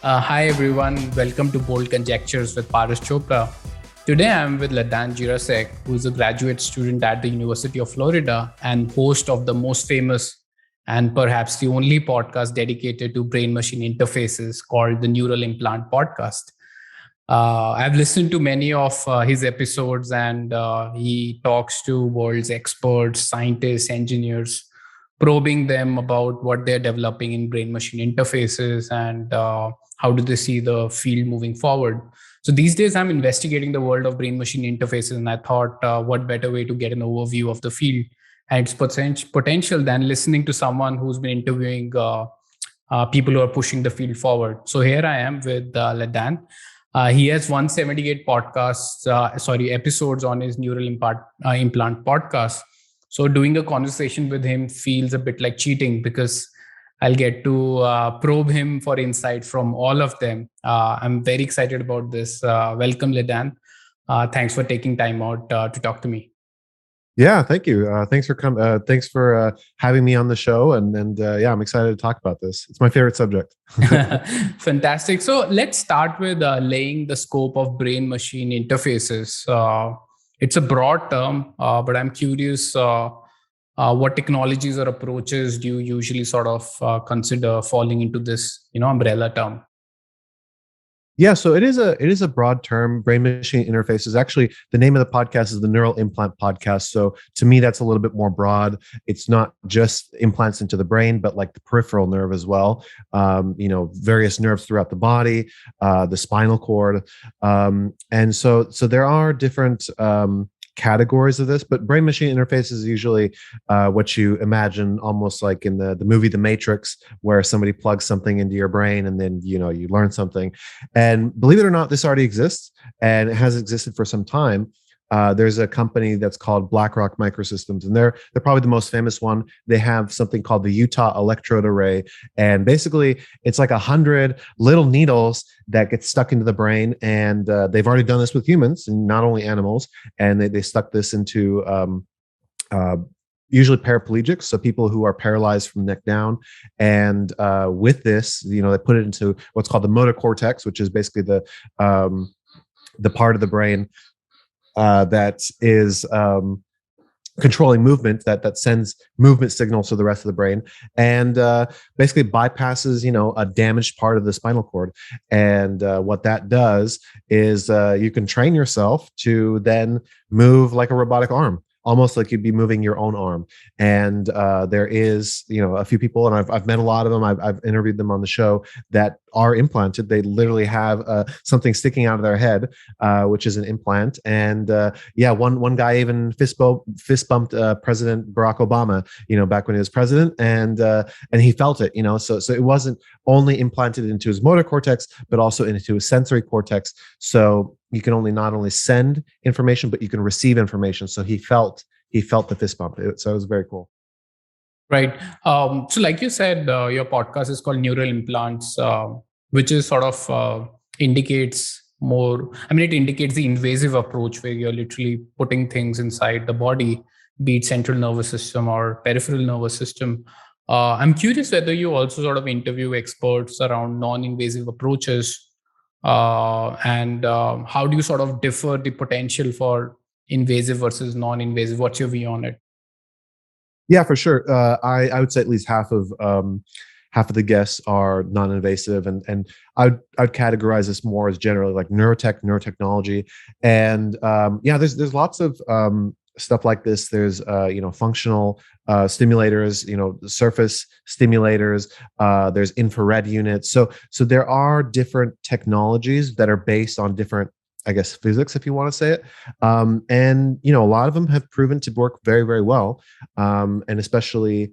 Hi everyone, welcome to Bold Conjectures with Paras Chopra. Today I'm with Ladan Jiracek, who is a graduate student at the University of Florida and host of the most famous and perhaps the only podcast dedicated to brain-machine interfaces called the Neural Implant Podcast. I've listened to many of his episodes, and he talks to world's experts, scientists, engineers, probing them about what they're developing in brain machine interfaces and how do they see the field moving forward. So these days, I'm investigating the world of brain machine interfaces, and I thought, what better way to get an overview of the field and its potential than listening to someone who's been interviewing people who are pushing the field forward. So here I am with Ladan. He has 178 episodes on his implant podcast. So doing a conversation with him feels a bit like cheating because I'll get to probe him for insight from all of them. I'm very excited about this. Welcome, Ladan. Thanks for taking time out to talk to me. Yeah, thank you. Thanks for Thanks for having me on the show, and yeah, I'm excited to talk about this. It's my favorite subject. Fantastic. So let's start with laying the scope of brain-machine interfaces. It's a broad term, but I'm curious what technologies or approaches do you usually sort of consider falling into this, umbrella term? Yeah, so it is a broad term. Brain machine interfaces. Actually, the name of the podcast is the Neural Implant Podcast. So to me, that's a little bit more broad. It's not just implants into the brain, but like the peripheral nerve as well. Various nerves throughout the body, the spinal cord, and so there are different categories of this, but brain machine interface is usually what you imagine almost like in the movie The Matrix, where somebody plugs something into your brain and then you learn something. And believe it or not, this already exists, and it has existed for some time. There's a company that's called BlackRock Microsystems, and they're probably the most famous one. They have something called the Utah Electrode Array, and basically it's like 100 little needles that get stuck into the brain. And they've already done this with humans and not only animals. And they stuck this into usually paraplegics, so people who are paralyzed from the neck down. And with this, they put it into what's called the motor cortex, which is basically the part of the brain that is controlling movement, that sends movement signals to the rest of the brain, and basically bypasses a damaged part of the spinal cord. And what that does is you can train yourself to then move like a robotic arm, almost like you'd be moving your own arm. And there is a few people, and I've met a lot of them. I've interviewed them on the show, that are implanted. They literally have something sticking out of their head, which is an implant. And one guy even fist bumped President Barack Obama, back when he was president, and he felt it. So it wasn't only implanted into his motor cortex, but also into his sensory cortex. So you can not only send information, but you can receive information. So he felt the fist bump. So it was very cool. Right. So like you said, your podcast is called Neural Implants, which is sort of indicates more, it indicates the invasive approach where you're literally putting things inside the body, be it central nervous system or peripheral nervous system. I'm curious whether you also sort of interview experts around non-invasive approaches, and how do you sort of differ the potential for invasive versus non-invasive? What's your view on it? Yeah, for sure. I would say at least half of the guests are non-invasive, and I'd categorize this more as generally like neurotechnology. And there's lots of stuff like this. There's functional stimulators, surface stimulators. There's infrared units. So there are different technologies that are based on different, I guess, physics, if you want to say it. And a lot of them have proven to work very, very well. And especially,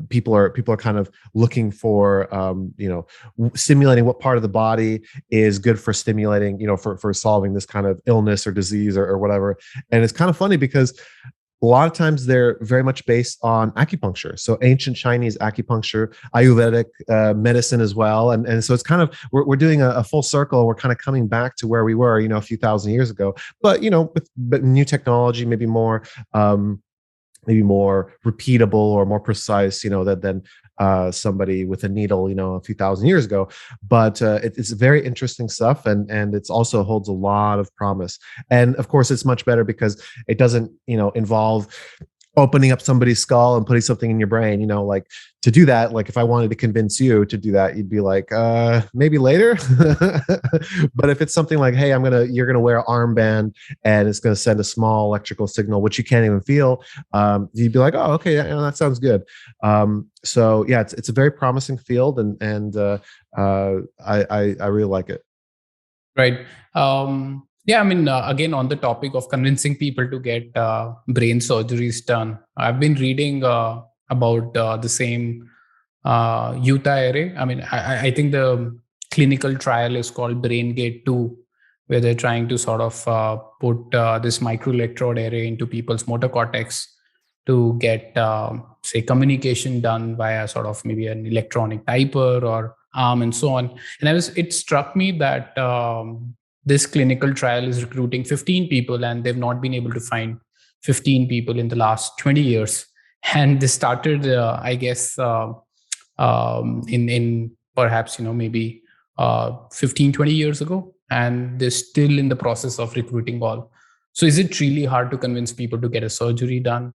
people are kind of looking for, stimulating what part of the body is good for stimulating, for solving this kind of illness or disease or whatever. And it's kind of funny because a lot of times they're very much based on acupuncture. So ancient Chinese acupuncture, Ayurvedic medicine as well. And so it's kind of, we're doing a full circle. We're kind of coming back to where we were, a few thousand years ago. But, but new technology, maybe more maybe more repeatable or more precise, than somebody with a needle, a few thousand years ago. But it's very interesting stuff, and it's also holds a lot of promise. And of course, it's much better because it doesn't, involve opening up somebody's skull and putting something in your brain. Like, to do that, like if I wanted to convince you to do that, you'd be like, maybe later. But if it's something like, hey, you're gonna wear an armband and it's gonna send a small electrical signal which you can't even feel, you'd be like, oh, okay, that sounds good. So yeah, it's a very promising field, and I really like it. Right. Yeah, I mean, again, on the topic of convincing people to get brain surgeries done, I've been reading about the same Utah area. I mean, I think the clinical trial is called Brain Gate 2, where they're trying to sort of put this microelectrode array into people's motor cortex to get, say, communication done via sort of maybe an electronic typer or arm and so on. And it struck me that this clinical trial is recruiting 15 people, and they've not been able to find 15 people in the last 20 years. And this started, I guess, in perhaps, maybe 15, 20 years ago. And they're still in the process of recruiting all. So is it really hard to convince people to get a surgery done?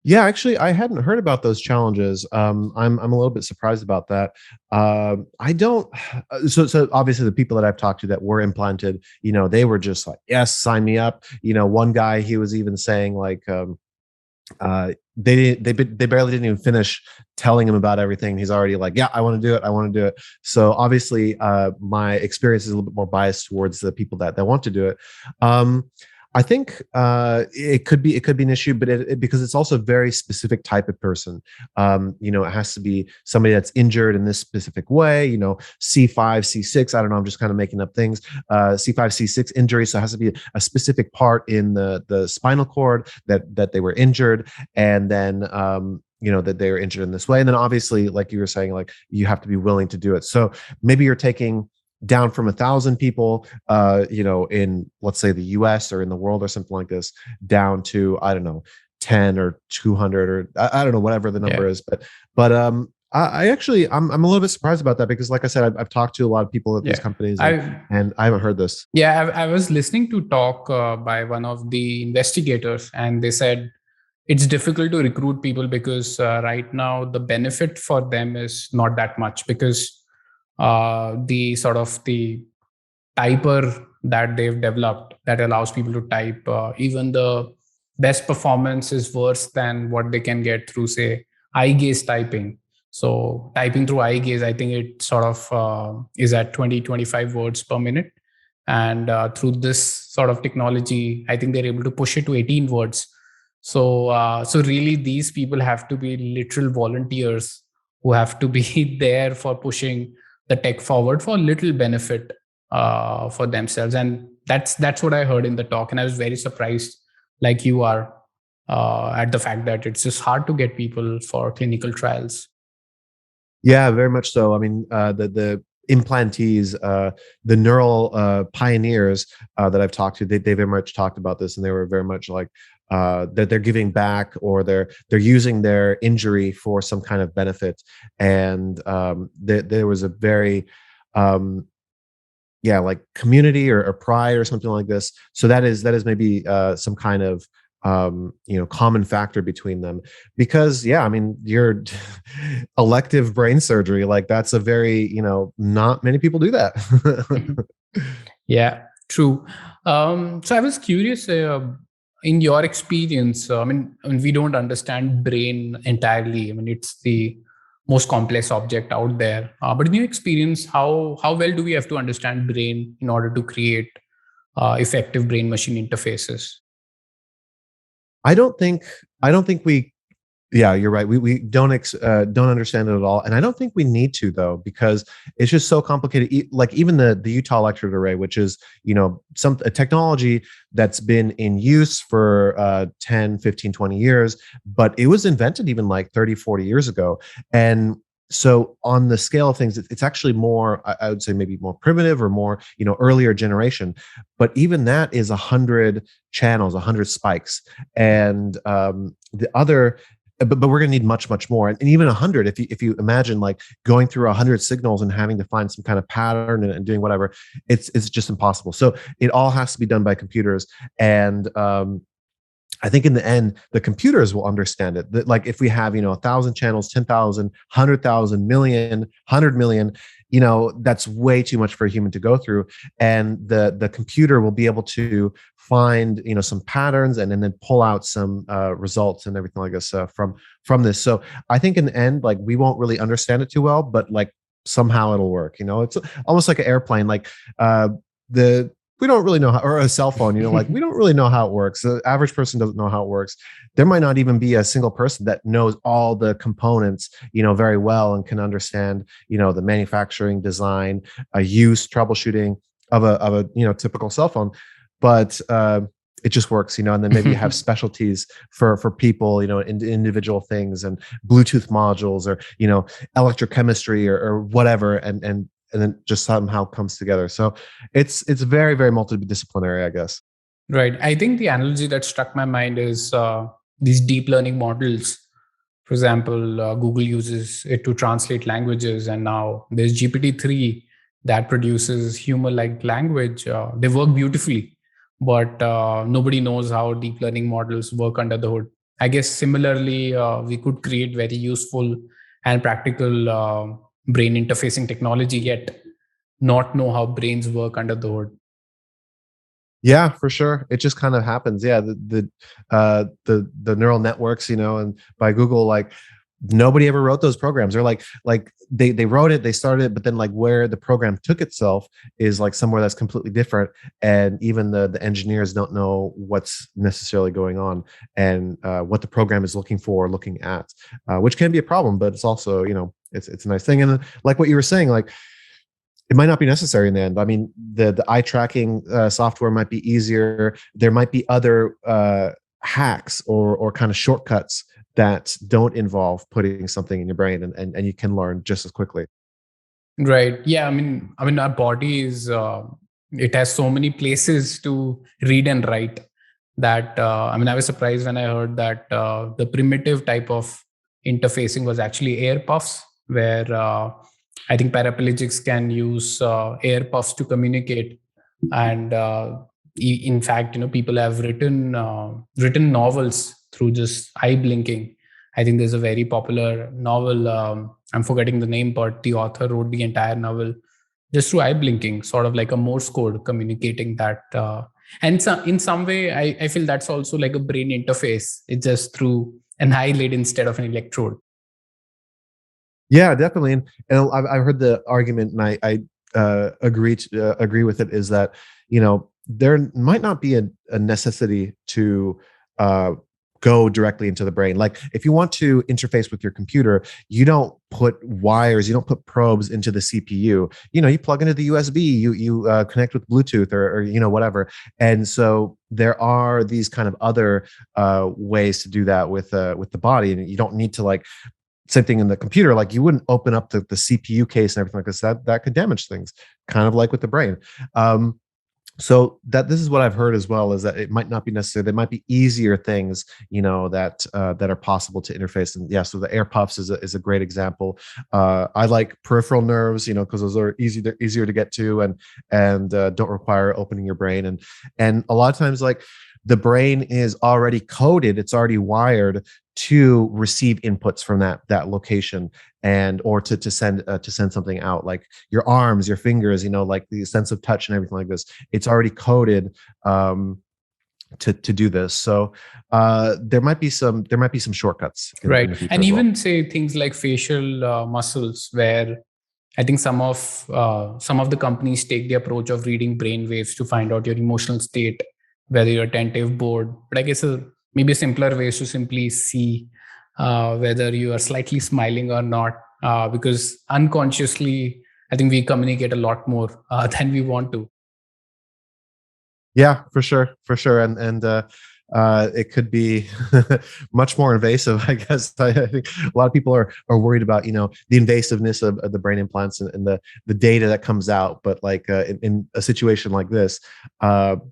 Yeah, actually, I hadn't heard about those challenges. I'm a little bit surprised about that. I don't. So obviously, the people that I've talked to that were implanted, they were just like, yes, sign me up. One guy, he was even saying like, they barely didn't even finish telling him about everything. He's already like, yeah, I want to do it. I want to do it. So obviously, my experience is a little bit more biased towards the people that want to do it. I think it could be an issue, but because it's also a very specific type of person. It has to be somebody that's injured in this specific way. C5, C6. I don't know. I'm just kind of making up things. C5, C6 injury. So it has to be a specific part in the spinal cord that they were injured, and then that they were injured in this way. And then obviously, like you were saying, like you have to be willing to do it. So maybe you're taking down from 1,000 people, in, let's say, the US or in the world or something like this, down to, I don't know, 10 or 200, or I don't know, whatever the number is. But I actually, I'm a little bit surprised about that, because like I said, I've talked to a lot of people at these companies, and I haven't heard this. Yeah, I was listening to talk by one of the investigators, and they said it's difficult to recruit people because right now the benefit for them is not that much, because the sort of the typer that they've developed that allows people to type, even the best performance is worse than what they can get through, say, eye gaze typing. So typing through eye gaze, I think it sort of is at 20, 25 words per minute. And through this sort of technology, I think they're able to push it to 18 words. So really, these people have to be literal volunteers who have to be there for pushing the tech forward for little benefit for themselves. And that's what I heard in the talk. And I was very surprised, like you are, at the fact that it's just hard to get people for clinical trials. Yeah, very much so. I mean, the implantees, the neural pioneers that I've talked to, they very much talked about this, and they were very much like that they're giving back, or they're using their injury for some kind of benefit. And there was a very like community or pride or something like this. So that is maybe some kind of common factor between them, because I mean, your elective brain surgery, like that's a very, not many people do that. Yeah, true. So I was curious, in your experience, I mean, we don't understand brain entirely. I mean, it's the most complex object out there. But in your experience, how well do we have to understand brain in order to create effective brain machine interfaces? I don't think we. Yeah, you're right. We don't understand it at all, and I don't think we need to, though, because it's just so complicated. Like even the Utah electrode array, which is a technology that's been in use for 10, 15, 20 years, but it was invented even like 30, 40 years ago, and So on the scale of things, it's actually more, I would say maybe more primitive or more, earlier generation. But even that is 100 channels, 100 spikes, and the other. But we're going to need much, much more, and even 100. If you imagine like going through 100 signals and having to find some kind of pattern and doing whatever, it's just impossible. So it all has to be done by computers, and I think in the end, the computers will understand it. That like if we have, 1,000 channels, 10,000, 100,000, million, 100 million, that's way too much for a human to go through. And the computer will be able to find, some patterns and then pull out some results and everything like this from this. So I think in the end, like we won't really understand it too well, but like somehow it'll work. It's almost like an airplane. Like the we don't really know how, or a cell phone, like we don't really know how it works. The average person doesn't know how it works. There might not even be a single person that knows all the components, very well and can understand, the manufacturing, design, use, troubleshooting of a typical cell phone. But it just works, and then maybe you have specialties for people, individual things and Bluetooth modules or, electrochemistry or whatever. And then just somehow comes together. So it's very, very multidisciplinary, I guess. Right. I think the analogy that struck my mind is these deep learning models. For example, Google uses it to translate languages, and now there's GPT-3 that produces human-like language. They work beautifully, but nobody knows how deep learning models work under the hood. I guess similarly, we could create very useful and practical brain interfacing technology, yet not know how brains work under the hood. Yeah, for sure. It just kind of happens. Yeah, the neural networks, and by Google, like nobody ever wrote those programs. They're like they wrote it, they started it, but then like where the program took itself is like somewhere that's completely different, and even the engineers don't know what's necessarily going on and what the program is looking at, which can be a problem, but it's also it's a nice thing. And like what you were saying, like it might not be necessary in the end. I mean, the eye tracking software might be easier. There might be other hacks or kind of shortcuts that don't involve putting something in your brain, and you can learn just as quickly. Right. Yeah. I mean, our body is it has so many places to read and write that I was surprised when I heard that the primitive type of interfacing was actually air puffs, where I think paraplegics can use air puffs to communicate. And in fact, people have written novels through just eye blinking. I think there's a very popular novel. I'm forgetting the name, but the author wrote the entire novel just through eye blinking, sort of like a Morse code communicating that. And so in some way, I feel that's also like a brain interface. It's just through an eyelid instead of an electrode. Yeah, definitely. And I've heard the argument, and I agree with it. Is that there might not be a necessity to uh, go directly into the brain. Like if you want to interface with your computer, you don't put wires, you don't put probes into the CPU. You plug into the USB, you connect with Bluetooth or whatever. And so there are these kind of other ways to do that with the body, and you don't need to like same thing in the computer. Like you wouldn't open up the CPU case and everything like this. That could damage things, kind of like with the brain. So that this is what I've heard as well, is that it might not be necessary. There might be easier things, that are possible to interface. And yeah, so the air puffs is a great example. I like peripheral nerves, because those are easier to get to and don't require opening your brain. And a lot of times, like the brain is already coded, it's already wired to receive inputs from that location, and or to send something out, like your arms, your fingers, like the sense of touch and everything like this. It's already coded to do this. So there might be some shortcuts in the Right. future And as well. even say things like facial muscles, where I think some of the companies take the approach of reading brain waves to find out your emotional state, whether you're attentive, bored. But I guess maybe a simpler way is to simply see whether you are slightly smiling or not, because unconsciously, I think we communicate a lot more than we want to. Yeah, for sure, and it could be much more invasive, I guess. I think a lot of people are worried about, the invasiveness of the brain implants and the data that comes out. But like in a situation like this,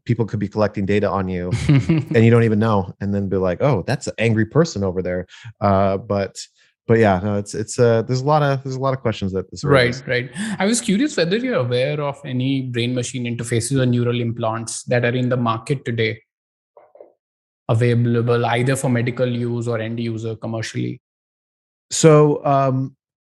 people could be collecting data on you and you don't even know, and then be like, oh, that's an angry person over there. But yeah, no, it's there's a lot of questions that this raises. Right, right. I was curious whether you're aware of any brain machine interfaces or neural implants that are in the market today, available either for medical use or end user commercially. So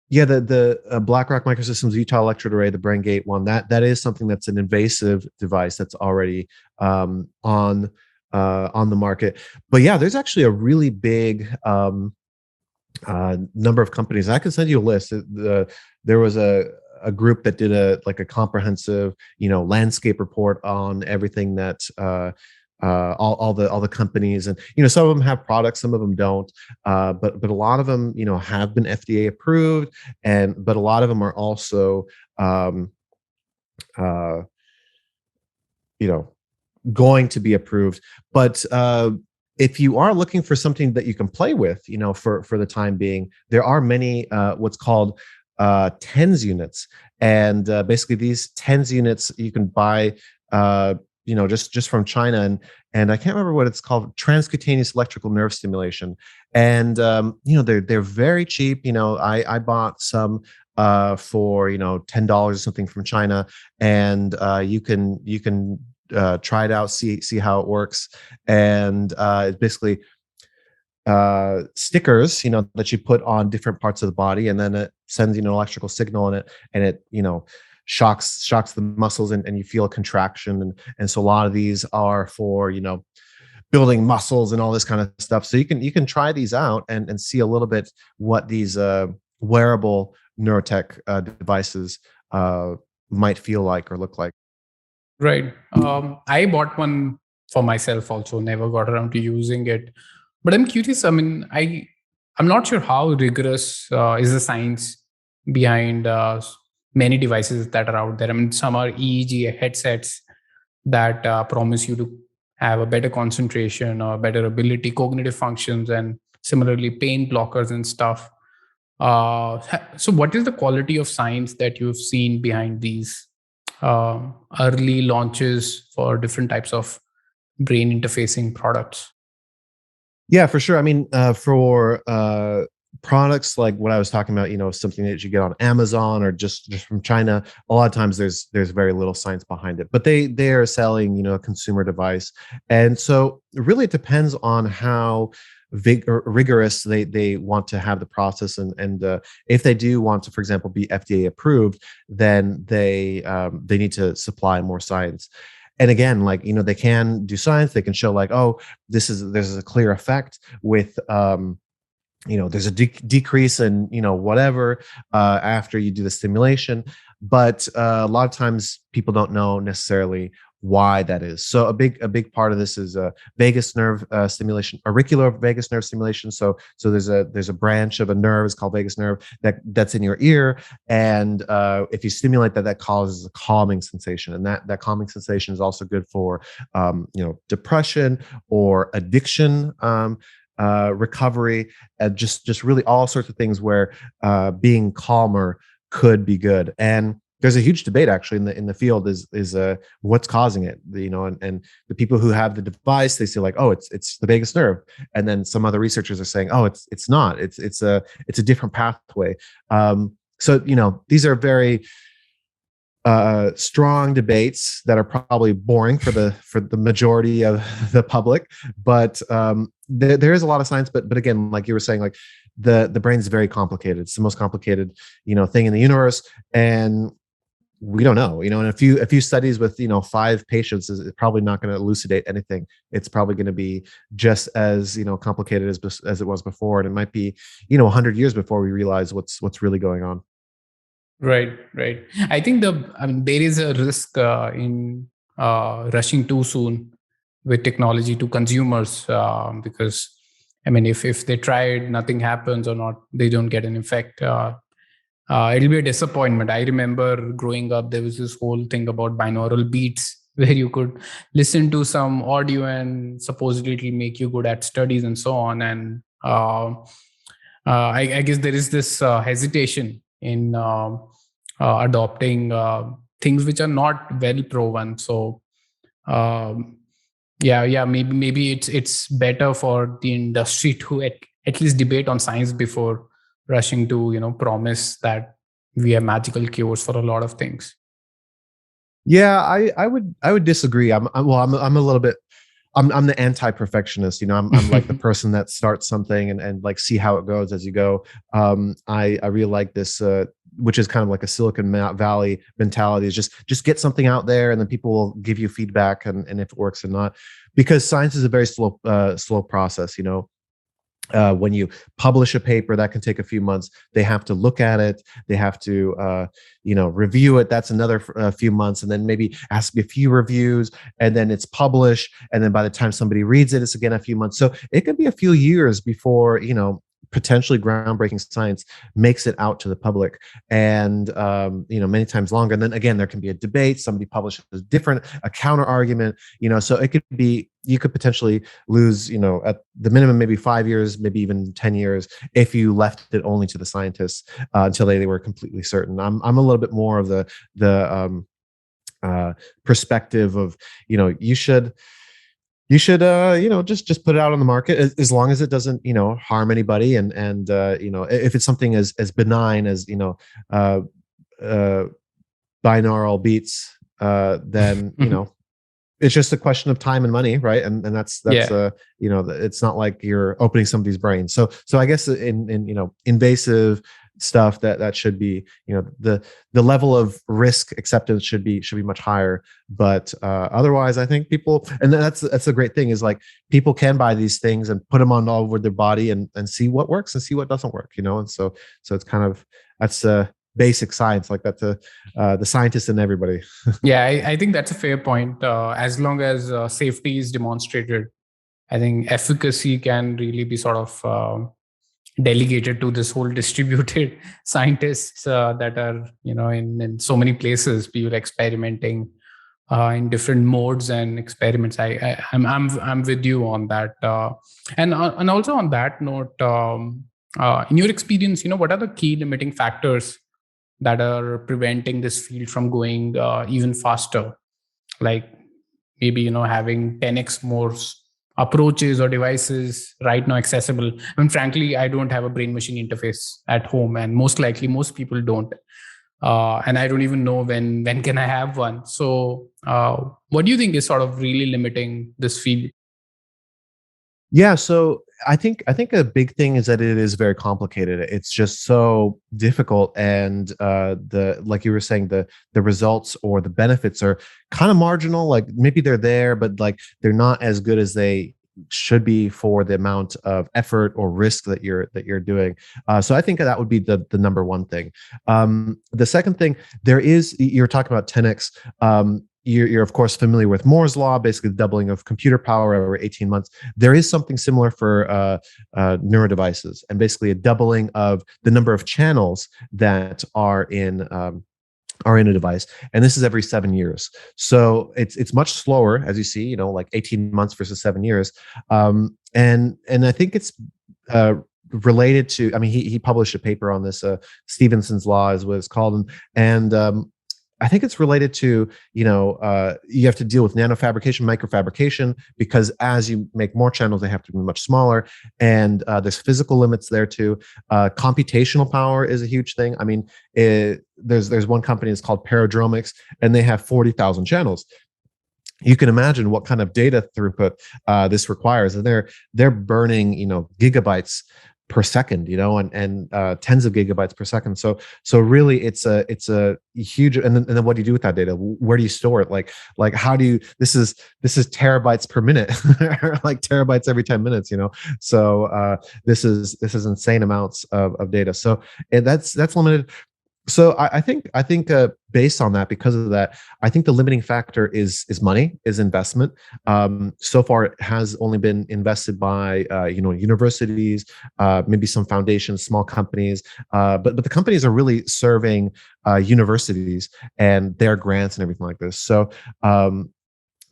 yeah, the BlackRock Microsystems Utah Electrode Array, the BrainGate one, that is something that's an invasive device that's already on the market. But yeah, there's actually a really big number of companies. I can send you a list. There was a group that did a comprehensive landscape report on everything that all the companies, and some of them have products, some of them don't, but a lot of them have been FDA approved, but a lot of them are also uh, you know going to be approved. But if you are looking for something that you can play with, for the time being, there are many what's called TENS units, and basically these TENS units you can buy, just from China, and I can't remember what it's called, transcutaneous electrical nerve stimulation, and they're very cheap. I bought some for $10 or something from China, and you can try it out, see how it works, and it's basically stickers that you put on different parts of the body, and then it sends an electrical signal in it, and it shocks the muscles, and you feel a contraction, and so a lot of these are for building muscles and all this kind of stuff. So you can try these out and see a little bit what these wearable neurotech devices might feel like or look like. Right. I bought one for myself also, never got around to using it. But I'm curious, I mean, I'm not sure how rigorous is the science behind many devices that are out there. I mean, some are EEG headsets that promise you to have a better concentration or better ability, cognitive functions, and similarly pain blockers and stuff. So what is the quality of science that you've seen behind these early launches for different types of brain interfacing products? Yeah, for sure. I mean, for products like what I was talking about, something that you get on Amazon or just from China, a lot of times there's very little science behind it. But they are selling, a consumer device, and so really it depends on how rigorous they want to have the process, and if they do want to, for example, be FDA approved, then they need to supply more science. And again, like they can do science, they can show like, oh, there's a clear effect with there's a decrease in whatever after you do the stimulation, but a lot of times people don't know necessarily why that is. So a big part of this is vagus nerve stimulation, auricular vagus nerve stimulation. So there's a branch of a nerve, it's called vagus nerve, that's in your ear, and if you stimulate that causes a calming sensation, and that calming sensation is also good for depression or addiction recovery, just really all sorts of things where being calmer could be good. And there's a huge debate actually in the field is what's causing it, and the people who have the device, they say like, oh, it's the vagus nerve, and then some other researchers are saying, oh, it's not, it's a different pathway. So these are very strong debates that are probably boring for the majority of the public, but there is a lot of science. But again, like you were saying, like the brain is very complicated. It's the most complicated thing in the universe, and we don't know. And a few studies with 5 patients is probably not going to elucidate anything. It's probably going to be just as complicated as it was before, and it might be 100 years before we realize what's really going on. Right, right. I think there is a risk in rushing too soon with technology to consumers, because I mean, if they try it, nothing happens or not, they don't get an effect. It'll be a disappointment. I remember growing up, there was this whole thing about binaural beats where you could listen to some audio and supposedly it'll make you good at studies and so on. And I guess there is this hesitation in adopting things which are not well proven. So um, yeah, maybe it's better for the industry to at least debate on science before rushing to promise that we have magical cures for a lot of things. Yeah, I would disagree. I'm a little bit. I'm the anti-perfectionist. I'm like the person that starts something and like see how it goes as you go. I really like this, which is kind of like a Silicon Valley mentality. Is just get something out there, and then people will give you feedback, and if it works or not, because science is a very slow process. When you publish a paper, that can take a few months. They have to look at it, they have to review it. That's another few months, and then maybe has to be a few reviews, and then it's published, and then by the time somebody reads it, it's again a few months. So it could be a few years before potentially groundbreaking science makes it out to the public, and many times longer. And then again, there can be a debate, somebody publishes a counter argument, so it could be, you could potentially lose, at the minimum, maybe 5 years, maybe even 10 years, if you left it only to the scientists until they were completely certain. I'm a little bit more of the perspective of, you should just put it out on the market, as long as it doesn't harm anybody, and if it's something as benign as uh, uh, binaural beats, then it's just a question of time and money, right? And that's Yeah. it's not like you're opening somebody's brain. So I guess in invasive stuff, that should be, the level of risk acceptance should be much higher. But otherwise, I think people, and that's a great thing, is like people can buy these things and put them on all over their body, and see what works and see what doesn't work, and so it's kind of, that's basic science, like that's the scientist in everybody. Yeah, I think that's a fair point. As long as safety is demonstrated, I think efficacy can really be sort of delegated to this whole distributed scientists that are in so many places, people experimenting in different modes and experiments. I'm with you on that. And also on that note, in your experience, what are the key limiting factors that are preventing this field from going even faster? Like maybe having 10x more approaches or devices right now accessible. I mean, frankly, I don't have a brain machine interface at home, and most likely most people don't. And I don't even know when can I have one. So what do you think is sort of really limiting this field? Yeah, so I think a big thing is that it is very complicated. It's just so difficult, and the like you were saying, the results or the benefits are kind of marginal. Like maybe they're there, but like they're not as good as they should be for the amount of effort or risk that you're doing. So I think that would be the number one thing. The second thing, you're talking about 10x. You're of course familiar with Moore's law, basically the doubling of computer power over 18 months. There is something similar for neuro devices, and basically a doubling of the number of channels that are in a device, and this is every 7 years. So it's much slower, as you see, like 18 months versus 7 years. And I think it's related to, I mean, he published a paper on this, Stevenson's law is what it's called, and I think it's related to, you have to deal with nanofabrication, microfabrication, because as you make more channels, they have to be much smaller. And there's physical limits there too. Computational power is a huge thing. I mean, there's one company that's called Paradromics, and they have 40,000 channels. You can imagine what kind of data throughput this requires, and they're burning, gigabytes per second, and tens of gigabytes per second. So really, it's a huge. And then what do you do with that data? Where do you store it? Like how do you? This is terabytes per minute, like terabytes every 10 minutes. So this is insane amounts of data. So that's limited. So I think based on that, because of that, I think the limiting factor is money, is investment. So far, it has only been invested by universities, maybe some foundations, small companies, but the companies are really serving universities and their grants and everything like this. So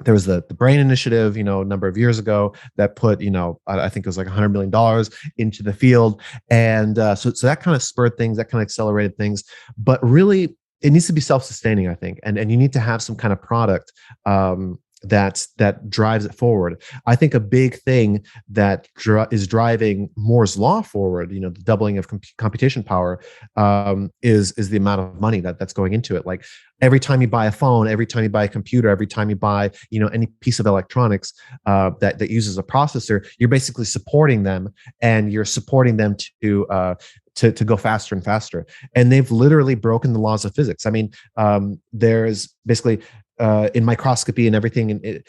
there was the brain initiative, a number of years ago that put, I think it was like $100 million into the field. And so that kind of spurred things, that kind of accelerated things. But really, it needs to be self-sustaining, I think. And you need to have some kind of product that drives it forward. I think a big thing that is driving Moore's law forward, the doubling of computation power, is the amount of money that's going into it. Like every time you buy a phone, every time you buy a computer, every time you buy any piece of electronics that uses a processor, you're basically supporting them, and you're supporting them to go faster and faster. And they've literally broken the laws of physics. I mean, there's basically in microscopy and everything, and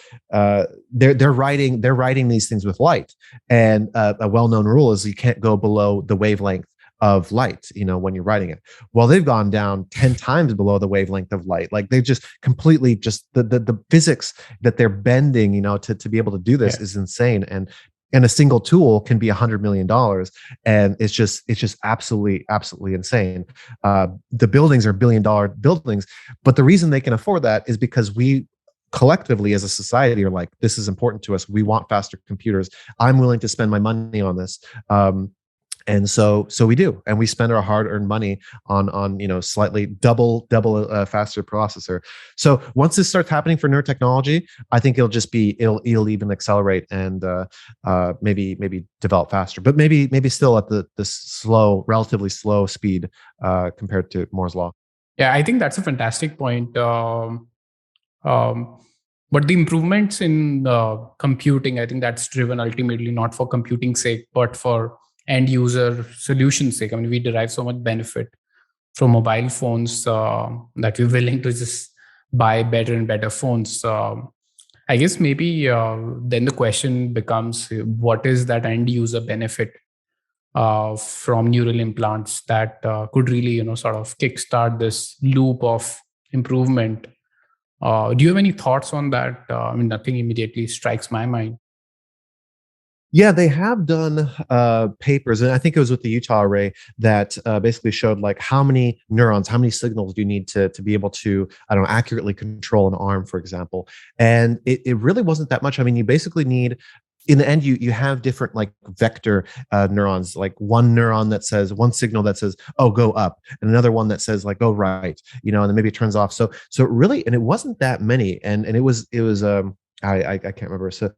they're writing these things with light. And a well-known rule is you can't go below the wavelength of light, when you're writing it. Well, they've gone down 10 times below the wavelength of light. Like they just completely the physics that they're bending, to be able to do this is insane. And a single tool can be $100 million, and it's just absolutely insane. The buildings are billion-dollar buildings, but the reason they can afford that is because we collectively as a society are like, this is important to us. We want faster computers. I'm willing to spend my money on this. And so we do, and we spend our hard-earned money on slightly double faster processor. So once this starts happening for neurotechnology, I think it'll even accelerate and maybe develop faster, but maybe still at the relatively slow speed compared to Moore's law. Yeah, I think that's a fantastic point. But the improvements in computing, I think that's driven ultimately not for computing's sake, but for end user solution's sake. I mean, we derive so much benefit from mobile phones that we're willing to just buy better and better phones. I guess maybe then the question becomes, what is that end user benefit from neural implants that could really, sort of kickstart this loop of improvement? Do you have any thoughts on that? I mean, nothing immediately strikes my mind. Yeah, they have done papers, and I think it was with the Utah array that basically showed like how many neurons, how many signals do you need to be able to, I don't know, accurately control an arm, for example. And it really wasn't that much. I mean, you basically need, in the end, you have different like vector neurons, like one signal that says, oh, go up, and another one that says like, go right, and then maybe it turns off. So really, and it wasn't that many, and it was I can't remember. So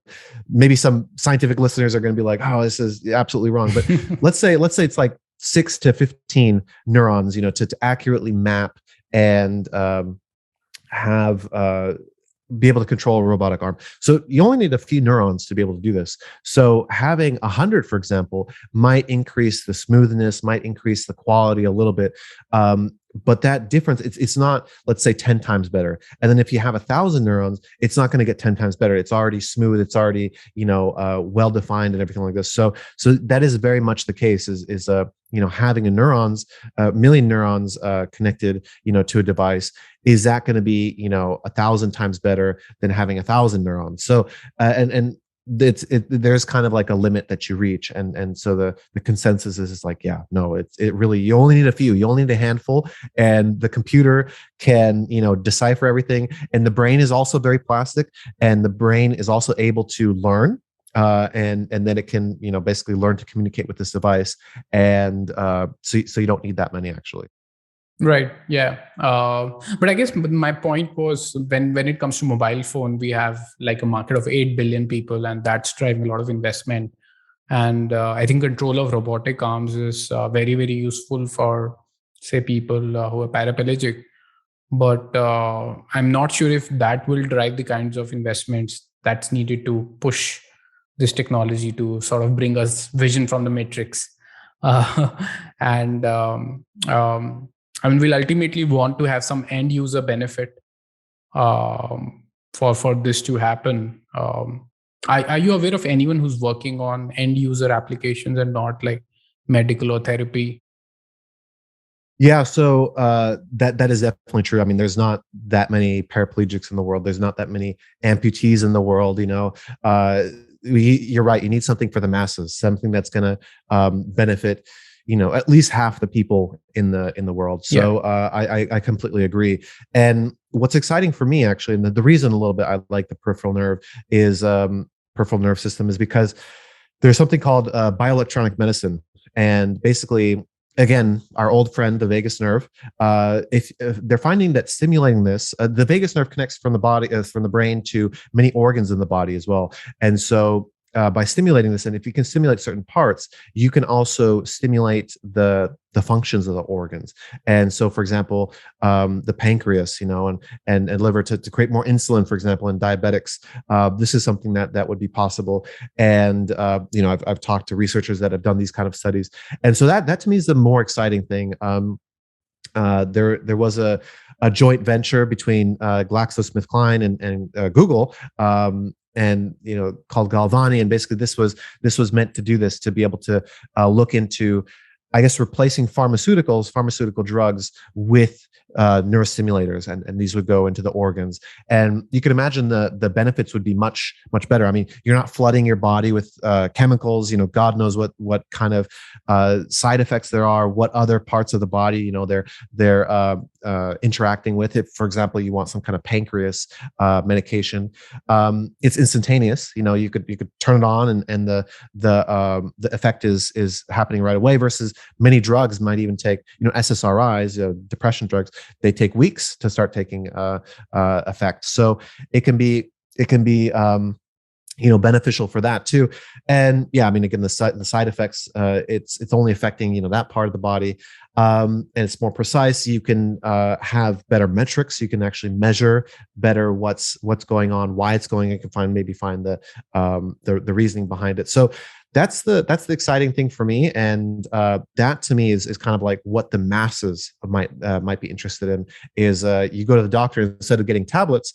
maybe some scientific listeners are going to be like, "Oh, this is absolutely wrong." But let's say it's like 6 to 15 neurons, to accurately map and have be able to control a robotic arm. So you only need a few neurons to be able to do this. So having 100, for example, might increase the smoothness, might increase the quality a little bit. But that difference, it's not, let's say, 10 times better. And then if you have 1,000 neurons, it's not going to get 10 times better. It's already smooth. It's already, well defined and everything like this. So that is very much the case. Is having a million neurons connected, to a device, is that going to be 1,000 times better than having 1,000 neurons? So and there's kind of like a limit that you reach, and so the consensus is like, yeah, no, it really, you only need a few, you only need a handful, and the computer can decipher everything. And the brain is also very plastic, and the brain is also able to learn, and then it can basically learn to communicate with this device, and so you don't need that many actually. Right. Yeah. But I guess my point was, when it comes to mobile phone, we have like a market of 8 billion people, and that's driving a lot of investment. And I think control of robotic arms is very, very useful for, say, people who are paraplegic. But I'm not sure if that will drive the kinds of investments that's needed to push this technology to sort of bring us vision from the matrix. Uh, and I mean, we'll ultimately want to have some end user benefit for this to happen. Are you aware of anyone who's working on end user applications and not like medical or therapy? Yeah, so that is definitely true. I mean, there's not that many paraplegics in the world. There's not that many amputees in the world. You're right. You need something for the masses, something that's going to benefit at least half the people in the world. Yeah. So I completely agree. And what's exciting for me, actually, and the reason a little bit I like the peripheral nerve is peripheral nerve system is because there's something called bioelectronic medicine, and basically, again, our old friend, the vagus nerve. If they're finding that stimulating this, the vagus nerve connects from the body, from the brain to many organs in the body as well. And so, by stimulating this, and if you can stimulate certain parts, you can also stimulate the functions of the organs. And so, for example, the pancreas, and liver to create more insulin, for example, in diabetics. This is something that would be possible. And I've talked to researchers that have done these kind of studies, and so that to me is the more exciting thing. There was a joint venture between GlaxoSmithKline and Google, and called Galvani, and basically this was meant to do this, to be able to look into, I guess, replacing pharmaceutical drugs with neurostimulators, and these would go into the organs. And you can imagine the benefits would be much better. I mean, you're not flooding your body with chemicals. God knows what kind of side effects there are, what other parts of the body they're interacting with. If, for example, you want some kind of pancreas medication, it's instantaneous. You could turn it on, and the effect is happening right away. Versus many drugs might even take, SSRIs, depression drugs. They take weeks to start taking effect. So it can be beneficial for that too. And yeah, I mean, again, the side effects, it's only affecting that part of the body, and it's more precise. You can have better metrics. You can actually measure better what's going on, why it's going. You can find the reasoning behind it. So that's the exciting thing for me, and that to me is kind of like what the masses might be interested in. Is you go to the doctor, instead of getting tablets,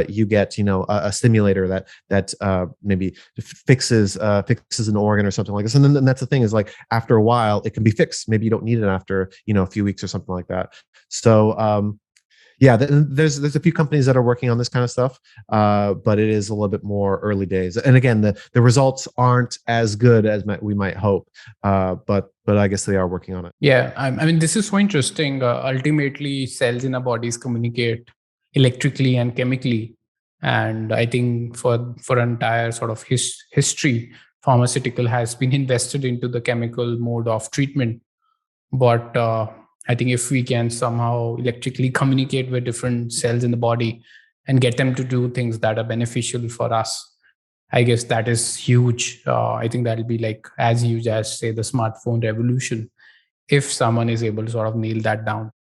you get a stimulator that maybe fixes an organ or something like this. And then that's the thing, is like, after a while it can be fixed. Maybe you don't need it after a few weeks or something like that. So yeah, there's a few companies that are working on this kind of stuff, but it is a little bit more early days. And again, the results aren't as good as we might hope, but I guess they are working on it. Yeah, I mean, this is so interesting. Ultimately, cells in our bodies communicate electrically and chemically, and I think for entire sort of history, pharmaceutical has been invested into the chemical mode of treatment. But I think if we can somehow electrically communicate with different cells in the body and get them to do things that are beneficial for us, I guess that is huge. I think that'll be like as huge as, say, the smartphone revolution, if someone is able to sort of nail that down.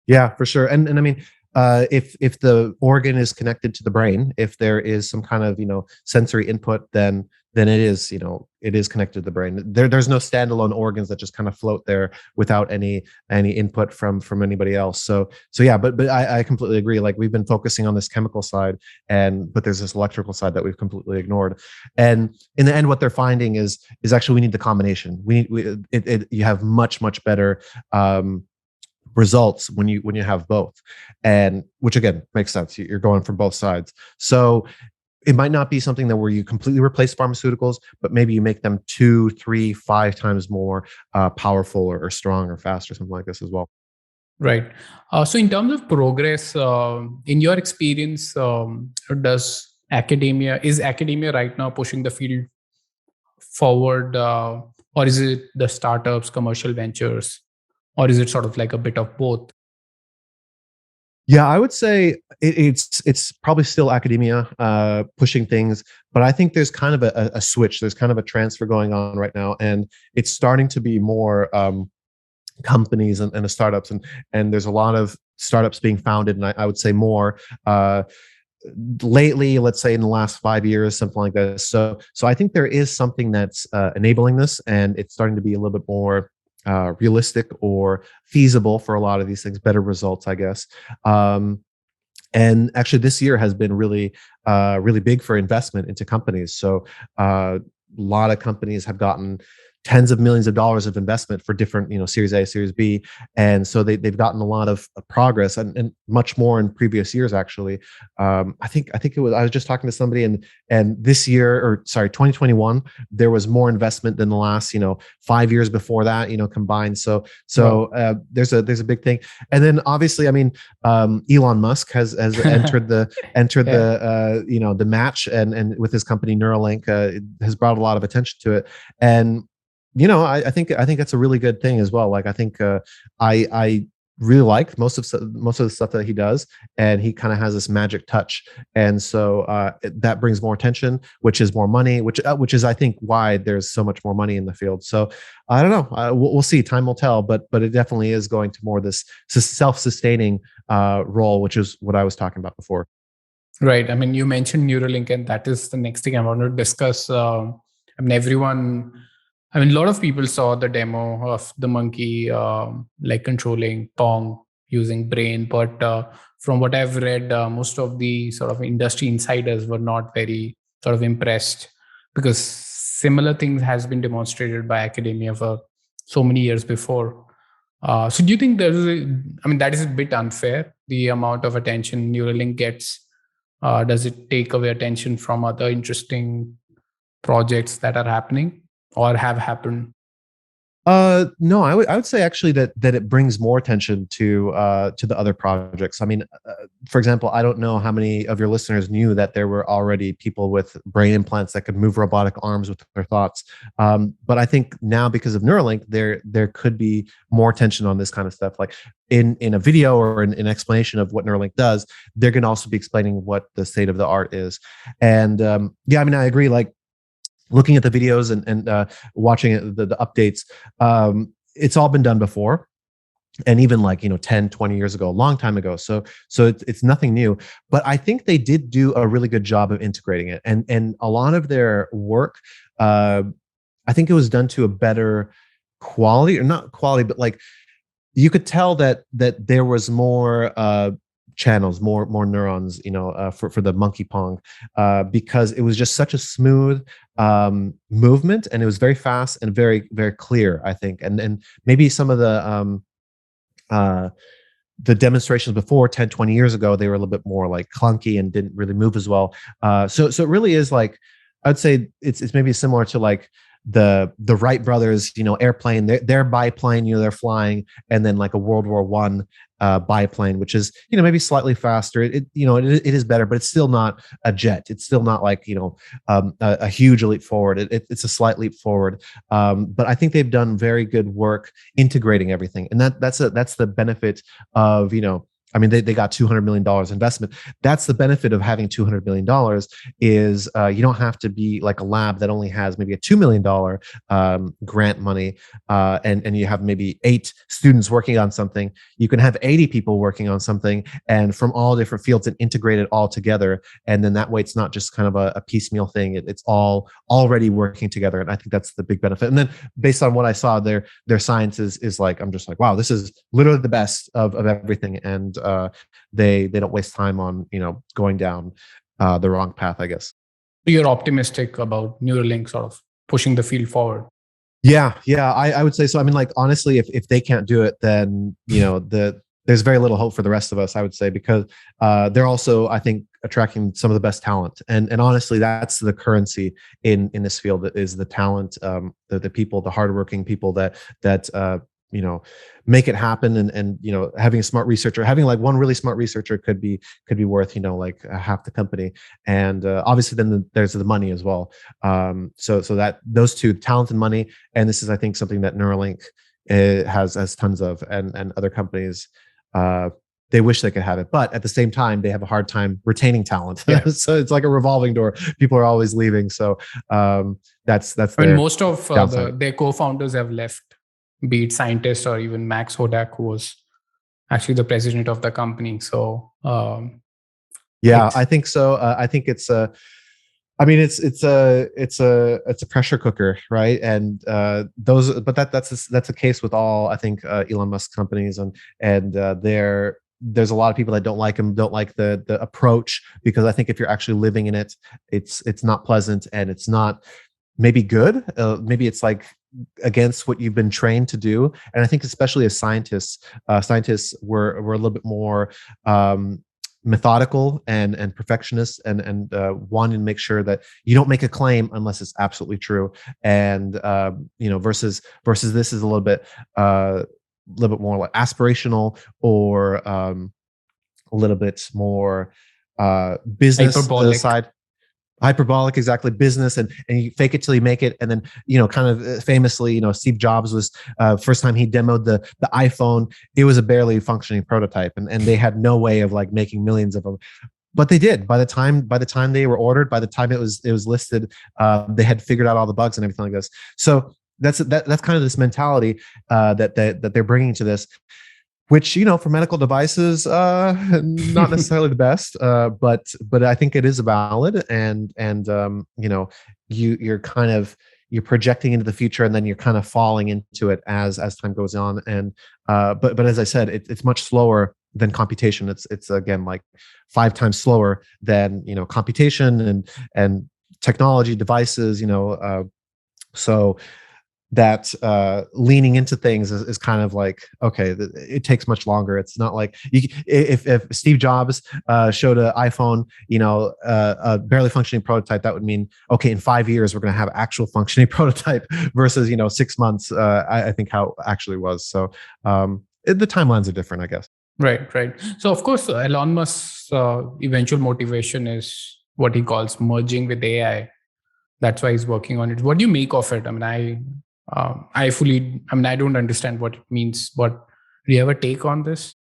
Yeah, for sure. And I mean, if the organ is connected to the brain, if there is some kind of sensory input, then it is connected to the brain. There's no standalone organs that just kind of float there without any input from anybody else. So yeah, but I completely agree. Like, we've been focusing on this chemical side, but there's this electrical side that we've completely ignored. And in the end, what they're finding is actually we need the combination. You have much better results when you have both, and which again makes sense. You're going from both sides. So it might not be something that where you completely replace pharmaceuticals, but maybe you make them 2, 3, 5 times more powerful or strong or fast or something like this as well. Right. So in terms of progress, in your experience, is academia right now pushing the field forward, or is it the startups, commercial ventures, or is it sort of like a bit of both? Yeah, I would say it's probably still academia pushing things, but I think there's kind of a switch. There's kind of a transfer going on right now, and it's starting to be more companies and the startups, and there's a lot of startups being founded, and I would say more lately, let's say in the last 5 years, something like this. So I think there is something that's enabling this, and it's starting to be a little bit more realistic or feasible for a lot of these things, better results, I guess. And actually, this year has been really big for investment into companies. So a lot of companies have gotten tens of millions of dollars of investment for different, Series A, Series B, and so they've gotten a lot of progress, and much more in previous years actually. I think it was, I was just talking to somebody, and this year, or sorry, 2021, there was more investment than the last 5 years before that, combined. So Wow. there's a big thing, and then obviously, I mean, Elon Musk has Yeah. the match, and with his company Neuralink, has brought a lot of attention to it, and I think that's a really good thing as well. Like, I think I really like most of the stuff that he does, and he kind of has this magic touch, and so that brings more attention, which is more money, which is, I think, why there's so much more money in the field. So I don't know. We'll see. Time will tell, but it definitely is going to more this self-sustaining role, which is what I was talking about before. Right. I mean, you mentioned Neuralink, and that is the next thing I want to discuss. I mean, I mean, a lot of people saw the demo of the monkey, like controlling Pong using brain, but from what I've read, most of the sort of industry insiders were not very sort of impressed, because similar things has been demonstrated by academia for so many years before. So do you think I mean, that is a bit unfair, the amount of attention Neuralink gets? Does it take away attention from other interesting projects that are happening or have happened? No, I would say actually that it brings more attention to the other projects. I mean, for example, I don't know how many of your listeners knew that there were already people with brain implants that could move robotic arms with their thoughts. But I think now, because of Neuralink, there could be more attention on this kind of stuff. Like, in a video or an explanation of what Neuralink does, they're going to also be explaining what the state of the art is. And yeah, I mean, I agree. Like, looking at the videos and watching the updates, it's all been done before, and even, like, 10, 20 years ago, a long time ago. So it's nothing new, but I think they did do a really good job of integrating it, and a lot of their work, uh, I think it was done to a better quality, or not quality, but like, you could tell that there was more channels, more neurons, for the monkey pong, because it was just such a smooth movement, and it was very fast and very, very clear, I think. And maybe some of uh, the demonstrations before, 10, 20 years ago, they were a little bit more like clunky and didn't really move as well. So it really is like, I'd say it's maybe similar to like the Wright brothers, airplane, their biplane, they're flying, and then like a World War I biplane, which is, maybe slightly faster. It is better, but it's still not a jet. It's still not like, a huge leap forward. It's a slight leap forward. But I think they've done very good work integrating everything, and that's the benefit of, I mean, they got $200 million investment. That's the benefit of having $200 million, is you don't have to be like a lab that only has maybe a $2 million grant money, and you have maybe 8 students working on something. You can have 80 people working on something, and from all different fields, and integrate it all together. And then that way, it's not just kind of a piecemeal thing. It's all already working together, and I think that's the big benefit. And then, based on what I saw, their science is like, I'm just like, wow, this is literally the best of everything. And they don't waste time on going down the wrong path, I guess. You're optimistic about Neuralink sort of pushing the field forward. Yeah, I would say so. I mean, like, honestly, if they can't do it, then there's very little hope for the rest of us, I would say, because they're also, I think, attracting some of the best talent, and honestly, that's the currency in this field, is the talent, the people, the hardworking people that make it happen. And having a smart researcher, having like one really smart researcher, could be worth like half the company. And obviously, then there's the money as well. So that those two, talent and money, and this is, I think, something that Neuralink has tons of, and other companies, they wish they could have it, but at the same time, they have a hard time retaining talent. Yeah. So it's like a revolving door. People are always leaving. So that's I mean, their most of downside. their co-founders have left, be it scientists or even Max Hodak, who was actually the president of the company. So Yeah, it's I think so. I think it's I mean, it's a pressure cooker, right? And but that's a case with all, I think, Elon Musk companies, and there's a lot of people that don't like him, don't like the approach, because I think if you're actually living in it, it's not pleasant, and it's not. maybe good. Maybe it's like against what you've been trained to do. And I think especially as scientists, scientists were a little bit more methodical and perfectionist, and wanting to make sure that you don't make a claim unless it's absolutely true. And versus this is a little bit more like aspirational, or a little bit more business Hyperbolic. side. Hyperbolic, exactly. Business, and you fake it till you make it. And then, kind of famously, Steve Jobs was first time he demoed the iPhone, it was a barely functioning prototype, and they had no way of like making millions of them. But they did. By the time they were ordered, by the time it was listed, they had figured out all the bugs and everything like this. So that's kind of this mentality that they're bringing to this, which, for medical devices, not necessarily the best, but I think it is valid. And you're projecting into the future, and then you're kind of falling into it as time goes on. And but as I said, it's much slower than computation. It's again like 5 times slower than computation and technology devices. So that leaning into things is kind of like, okay, it takes much longer. It's not like if Steve Jobs showed an iPhone, a barely functioning prototype, that would mean, okay, in 5 years we're going to have actual functioning prototype, versus 6 months. I think how actually was. So the timelines are different, I guess. Right, right. So, of course, Elon Musk's eventual motivation is what he calls merging with AI. That's why he's working on it. What do you make of it? I mean, I don't understand what it means, but do you have a take on this?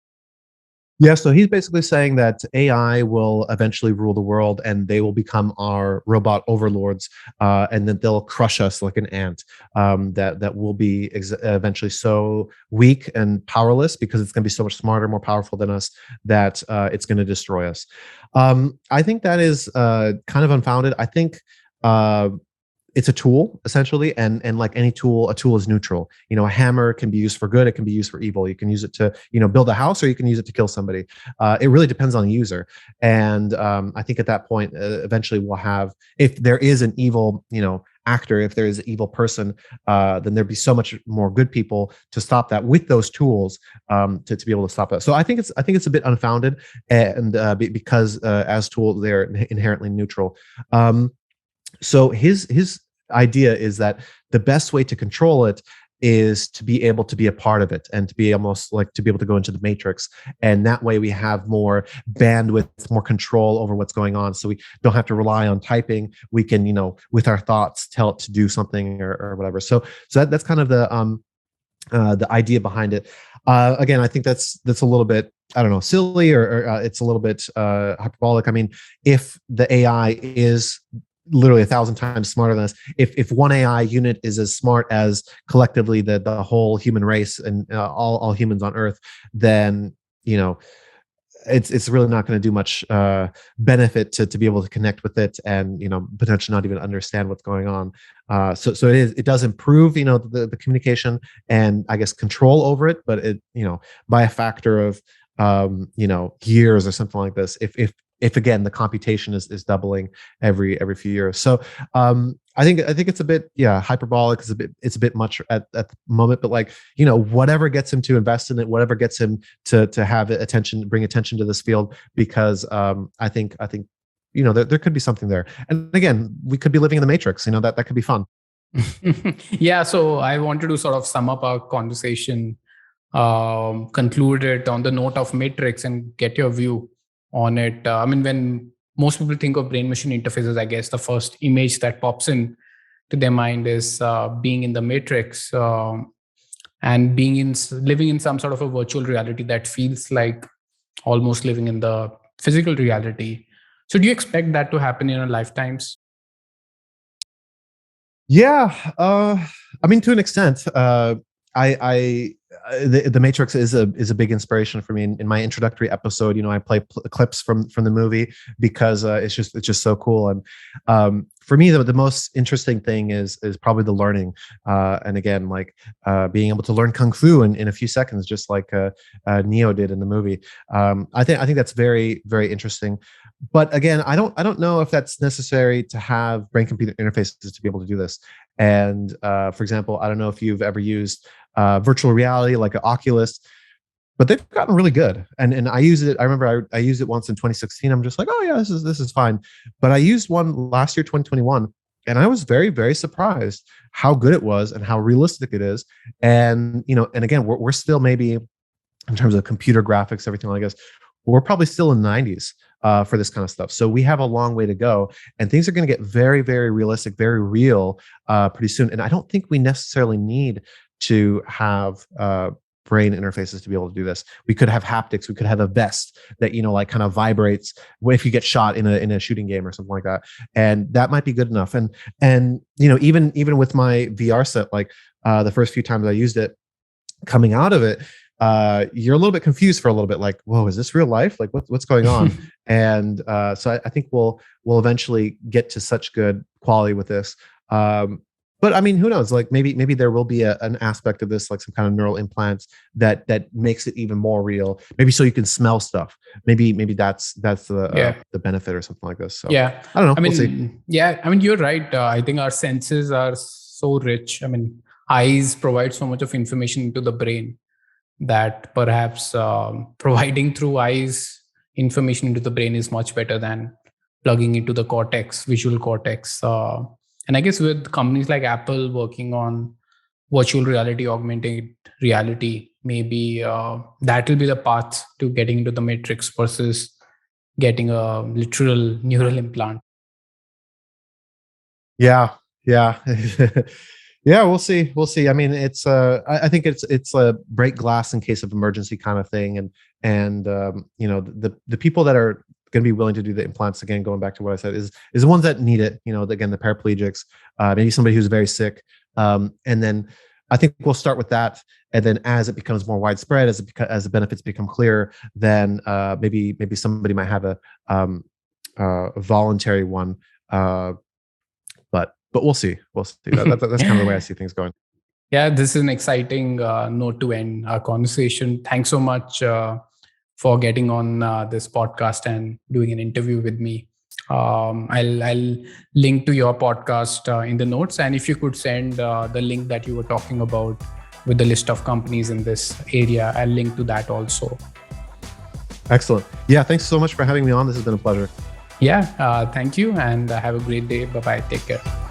Yeah, so he's basically saying that AI will eventually rule the world, and they will become our robot overlords, and that they'll crush us like an ant. That will be eventually so weak and powerless, because it's going to be so much smarter, more powerful than us, that it's going to destroy us. I think that is kind of unfounded. I think uh, it's a tool essentially, and like any tool, a tool is neutral. A hammer can be used for good, it can be used for evil. You can use it to build a house, or you can use it to kill somebody. It really depends on the user. And I think at that point, eventually we'll have, if there is an evil actor, if there is an evil person, then there'd be so much more good people to stop that with those tools, to be able to stop that. So I think it's a bit unfounded, and because as tools they're inherently neutral. So his idea is that the best way to control it is to be able to be a part of it, and to be almost like to be able to go into the matrix. And that way we have more bandwidth, more control over what's going on. So we don't have to rely on typing. We can, with our thoughts, tell it to do something, or whatever. So that's kind of the idea behind it. Again, I think that's a little bit, I don't know, silly, or it's a little bit hyperbolic. I mean, if the AI is literally 1,000 times smarter than us, if one AI unit is as smart as collectively the whole human race, and all humans on Earth, then it's really not going to do much benefit to be able to connect with it, and potentially not even understand what's going on. So it does improve the communication, and I guess control over it, but it by a factor of years or something like this, if again the computation is doubling every few years. So I think it's a bit hyperbolic. It's a bit much at the moment, but like whatever gets him to invest in it, whatever gets him to have bring attention to this field, because I think there could be something there. And again, we could be living in the matrix. That could be fun. Yeah. So I wanted to sort of sum up our conversation, conclude it on the note of matrix, and get your view on it. I mean, when most people think of brain-machine interfaces, I guess the first image that pops in to their mind is being in the matrix, and living in some sort of a virtual reality that feels like almost living in the physical reality. So, do you expect that to happen in our lifetimes? Yeah, I mean, to an extent, I the Matrix is a big inspiration for me. In my introductory episode, I play clips from the movie, because it's just so cool. And for me, the most interesting thing is probably the learning, and again, like being able to learn kung fu in a few seconds, just like Neo did in the movie. I think that's very, very interesting. But again, I don't know if that's necessary to have brain computer interfaces to be able to do this. And for example, I don't know if you've ever used virtual reality like an Oculus, but they've gotten really good. And I use it. I remember I used it once in 2016. I'm just like, oh yeah, this is fine. But I used one last year, 2021, and I was very, very surprised how good it was and how realistic it is. And and again, we're still maybe in terms of computer graphics, everything like this, we're probably still in the 90s for this kind of stuff. So we have a long way to go, and things are going to get very, very realistic, very real pretty soon. And I don't think we necessarily need to have brain interfaces to be able to do this. We could have haptics. We could have a vest that like kind of vibrates if you get shot in a shooting game or something like that, and that might be good enough. And even with my VR set, like the first few times I used it, coming out of it, you're a little bit confused for a little bit, like, whoa, is this real life? Like, what's going on? And so I think we'll eventually get to such good quality with this. But I mean, who knows? Like maybe there will be an aspect of this, like some kind of neural implants that makes it even more real. Maybe so you can smell stuff. Maybe that's the benefit or something like this. So yeah, I don't know. I mean, we'll see. yeah, I mean, you're right. I think our senses are so rich. I mean, eyes provide so much of information into the brain that perhaps providing through eyes information into the brain is much better than plugging into the visual cortex. And I guess with companies like Apple working on virtual reality, augmented reality, maybe that will be the path to getting into the matrix versus getting a literal neural implant. Yeah. Yeah, we'll see. I mean, it's I think it's a break glass in case of emergency kind of thing, and the people that are going to be willing to do the implants, again, going back to what I said, is the ones that need it. Again, the paraplegics, maybe somebody who's very sick, and then I think we'll start with that, and then as it becomes more widespread, as the benefits become clear, then maybe somebody might have a voluntary one. But we'll see. That's kind of the way I see things going. Yeah, this is an exciting note to end our conversation. Thanks so much for getting on this podcast and doing an interview with me. I'll link to your podcast in the notes, and if you could send the link that you were talking about with the list of companies in this area, I'll link to that also. Excellent. Yeah, thanks so much for having me on. This has been a pleasure. Yeah, thank you, and have a great day. Bye-bye. Take care.